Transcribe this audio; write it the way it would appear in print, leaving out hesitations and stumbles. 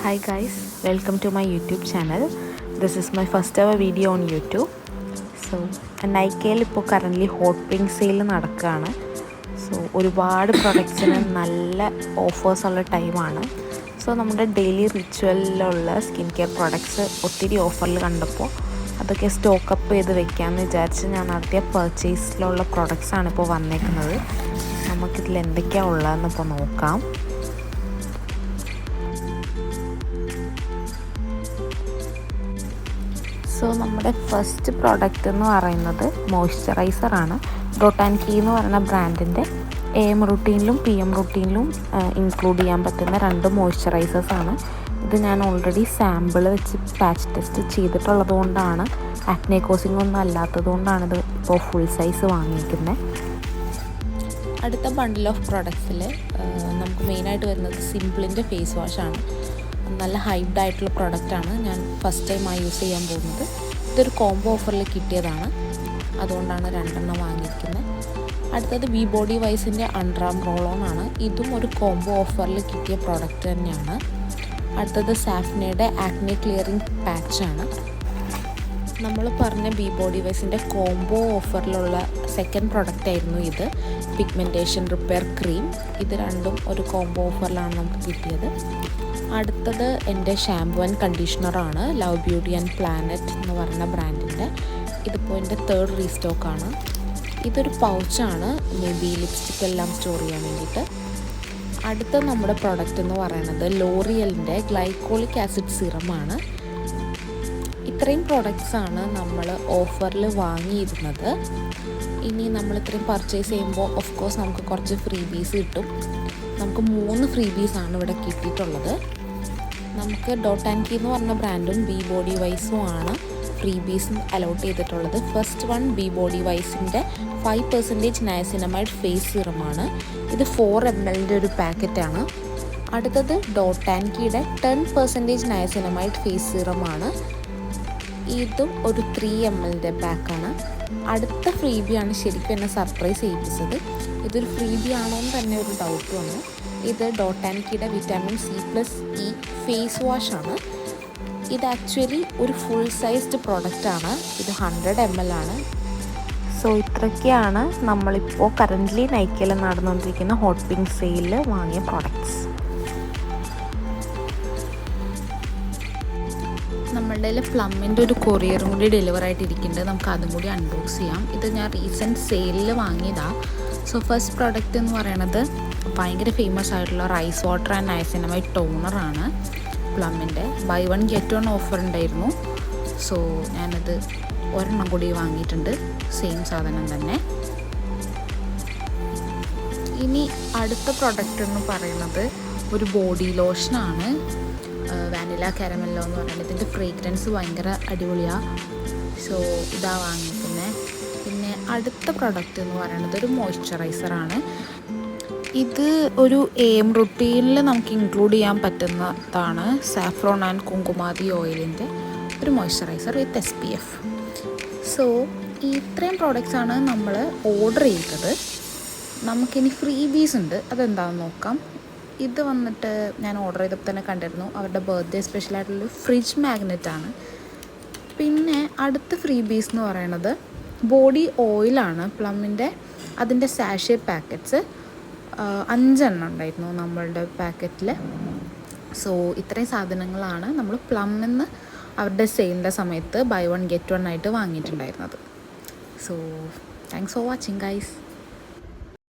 Hi guys, welcome to my YouTube channel. This is my first ever video on YouTube. So, നൈക്കയിൽ ഇപ്പോൾ currently hot pink sale നടക്കുകയാണ്. So ഒരുപാട് പ്രൊഡക്ട്സിന് നല്ല ഓഫേഴ്സുള്ള ടൈമാണ്. So നമ്മുടെ daily റിച്വലിലുള്ള skin care products ഒത്തിരി ഓഫറിൽ കണ്ടപ്പോൾ അതൊക്കെ സ്റ്റോക്കപ്പ് ചെയ്ത് വെക്കാമെന്ന് വിചാരിച്ച് ഞാൻ നടത്തിയ പർച്ചേസിലുള്ള പ്രൊഡക്ട്സാണ് ഇപ്പോൾ വന്നേക്കുന്നത്. നമുക്കിതിൽ എന്തൊക്കെയാണ് ഉള്ളതെന്ന് ഇപ്പോൾ നോക്കാം. സോ നമ്മുടെ ഫസ്റ്റ് പ്രോഡക്റ്റ് എന്ന് പറയുന്നത് മോയ്സ്ചറൈസറാണ്. ഡോട്ട് ആൻഡ് കീ എന്ന് പറയുന്ന ബ്രാൻഡിൻ്റെ AM റുട്ടീനിലും PM റുട്ടീനിലും ഇൻക്ലൂഡ് ചെയ്യാൻ പറ്റുന്ന 2 മോയ്സ്ചറൈസേഴ്സാണ്. ഇത് ഞാൻ ഓൾറെഡി സാമ്പിൾ വെച്ച് പാച്ച് ടെസ്റ്റ് ചെയ്തിട്ടുള്ളത് കൊണ്ടാണ്, ആക്നെ കോസിംഗ് ഒന്നും അല്ലാത്തത് കൊണ്ടാണിത് ഇപ്പോൾ ഫുൾ സൈസ് വാങ്ങിയിരിക്കുന്നത്. അടുത്ത ബണ്ടിൽ ഓഫ് പ്രൊഡക്ട്സിൽ നമുക്ക് മെയിനായിട്ട് വരുന്നത് സിംപിളിൻ്റെ ഫേസ് വാഷാണ്. നല്ല ഹൈപ്ഡ് ആയിട്ടുള്ള പ്രൊഡക്റ്റാണ്. ഞാൻ ഫസ്റ്റ് ടൈമായി യൂസ് ചെയ്യാൻ പോകുന്നത്. ഇതൊരു കോംബോ ഓഫറിൽ കിട്ടിയതാണ്, അതുകൊണ്ടാണ് 2 വാങ്ങിയിരിക്കുന്നത്. അടുത്തത് ബി ബോഡി വൈസിൻ്റെ അണ്ടർആം റോൾ-ഓൺ ആണ്. ഇതും ഒരു കോംബോ ഓഫറിൽ കിട്ടിയ പ്രോഡക്റ്റ് തന്നെയാണ്. അടുത്തത് സാഫ്നയുടെ ആക്നെ ക്ലിയറിംഗ് പാച്ചാണ്. നമ്മൾ പറഞ്ഞ ബി ബോഡി വൈസിൻ്റെ കോംബോ ഓഫറിലുള്ള സെക്കൻഡ് പ്രൊഡക്റ്റ് ആയിരുന്നു ഇത്, പിഗ്മെൻറ്റേഷൻ റിപ്പയർ ക്രീം. ഇത് രണ്ടും ഒരു കോംബോ ഓഫറിലാണ് നമുക്ക് കിട്ടിയത്. അടുത്തത് എൻ്റെ ഷാംപൂ ആൻഡ് കണ്ടീഷണറാണ്, ലവ് ബ്യൂട്ടി ആൻഡ് പ്ലാനറ്റ് എന്ന് പറയുന്ന ബ്രാൻഡിൻ്റെ. ഇതിപ്പോൾ എൻ്റെ 3rd റീസ്റ്റോക്കാണ്. ഇതൊരു പൗച്ചാണ്, മേ ബി ലിപ്സ്റ്റിക് എല്ലാം സ്റ്റോർ ചെയ്യാൻ വേണ്ടിയിട്ട്. അടുത്ത നമ്മുടെ പ്രൊഡക്റ്റ് എന്ന് പറയുന്നത് ലോറിയലിൻ്റെ ഗ്ലൈക്കോളിക് ആസിഡ് സിറമാണ്. ഇത്രയും പ്രൊഡക്ട്സാണ് നമ്മൾ ഓഫറിൽ വാങ്ങിയിരുന്നത്. ഇനി നമ്മൾ ഇത്രയും പർച്ചേസ് ചെയ്യുമ്പോൾ ഓഫ് കോഴ്സ് നമുക്ക് കുറച്ച് ഫ്രീ ബീസ് കിട്ടും. നമുക്ക് 3 ഫ്രീ ബീസാണ് ഇവിടെ കിട്ടിയിട്ടുള്ളത്. നമുക്ക് ഡോട്ട് ആൻഡ് കീ എന്ന് പറഞ്ഞ ബ്രാൻഡും ബി ബോഡി വൈസും ആണ് ഫ്രീ ബീസ് അലോട്ട് ചെയ്തിട്ടുള്ളത്. ഫസ്റ്റ് വൺ ബി ബോഡി വൈസിൻ്റെ 5% നയസിനമൈഡ് ഫേസ് സിറമാണ്. ഇത് 4 ml ഒരു പാക്കറ്റാണ്. അടുത്തത് ഡോട്ട് ആൻഡ് കീയുടെ 10% നയസിനമൈഡ് ഫേസ് സിറമാണ്. ഇതും ഒരു 3 ml പാക്കാണ്. അടുത്ത ഫ്രീബിയാണ് ശരിക്കും എന്നെ സർപ്രൈസ് ചെയ്യിപ്പിച്ചത്. ഇതൊരു ഫ്രീബി ആണോ എന്ന് തന്നെ ഒരു ഡൗട്ട് വന്നു. ഇത് ഡോട്ട് ആൻഡ് കീയുടെ വിറ്റാമിൻ C+E ഫേസ് വാഷാണ്. ഇത് ആക്ച്വലി ഒരു ഫുൾ സൈസ്ഡ് പ്രോഡക്റ്റാണ്. ഇത് 100 ml ആണ്. സോ ഇത്രയൊക്കെയാണ് നമ്മളിപ്പോൾ കറൻ്റ്ലി നൈക്കയിൽ നടന്നുകൊണ്ടിരിക്കുന്ന ഹോട്ട് പിങ്ക് സെയിലിൽ വാങ്ങിയ പ്രോഡക്റ്റ്സ്. നമ്മളുടെ പ്ലമ്മിൻ്റെ ഒരു കൊറിയറും കൂടി ഡെലിവർ ആയിട്ടിരിക്കുന്നുണ്ട്. നമുക്ക് അതും കൂടി അൺബോക്സ് ചെയ്യാം. ഇത് ഞാൻ റീസെൻറ്റ് സെയിലിൽ വാങ്ങിയതാണ്. സോ ഫസ്റ്റ് പ്രോഡക്റ്റ് എന്ന് പറയുന്നത് ഭയങ്കര ഫേമസ് ആയിട്ടുള്ള റൈസ് വാട്ടർ ആൻഡ് നയസിനമൈഡ് ടോണറാണ്. പ്ലമ്മിൻ്റെ ബൈ 1 get 1 ഓഫർ ഉണ്ടായിരുന്നു. സോ ഞാനത് 1 കൂടി വാങ്ങിയിട്ടുണ്ട്, സെയിം സാധനം തന്നെ. ഇനി അടുത്ത പ്രൊഡക്റ്റ് എന്ന് പറയുന്നത് ഒരു ബോഡി ലോഷനാണ്, വാനില കാരമല്ലോ എന്ന് പറയുന്നത്. ഇതിൻ്റെ ഫ്രേഗ്രൻസ് ഭയങ്കര അടിപൊളിയാണ്. സോ ഇതാ വാങ്ങിക്കുന്നത്. പിന്നെ അടുത്ത പ്രൊഡക്റ്റ് എന്ന് പറയുന്നത് ഒരു മോയ്സ്ചറൈസറാണ്. ഇത് ഒരു AM റുട്ടീനിൽ നമുക്ക് ഇൻക്ലൂഡ് ചെയ്യാൻ പറ്റുന്നതാണ്. സാഫ്രോൺ ആൻഡ് കുങ്കുമാതി ഓയിലിൻ്റെ ഒരു മോയ്സ്ചറൈസർ വിത്ത് SPF. സോ ഇത്രയും പ്രോഡക്റ്റ്സാണ് നമ്മൾ ഓർഡർ ചെയ്തത്. നമുക്കിനി ഫ്രീ ബീസ് ഉണ്ട്, അതെന്താണെന്ന് നോക്കാം. ഇത് വന്നിട്ട് ഞാൻ ഓർഡർ ചെയ്തപ്പോൾ തന്നെ കണ്ടിരുന്നു, അവരുടെ ബർത്ത്ഡേ സ്പെഷ്യലായിട്ടുള്ളൊരു ഫ്രിഡ്ജ് മാഗ്നറ്റാണ്. പിന്നെ അടുത്ത ഫ്രീ ബീസ് എന്ന് പറയുന്നത് ബോഡി ഓയിലാണ്, പ്ലമ്മിൻ്റെ. അതിൻ്റെ സാഷേ പാക്കറ്റ്സ് 5 ഉണ്ടായിരുന്നു നമ്മളുടെ പാക്കറ്റിൽ. സോ ഇത്രയും സാധനങ്ങളാണ് നമ്മൾ പ്ലമ്മിന്ന് അവരുടെ സെയിലിൻ്റെ സമയത്ത് ബൈ 1 get 1 ആയിട്ട് വാങ്ങിയിട്ടുണ്ടായിരുന്നത്. So thanks for watching guys.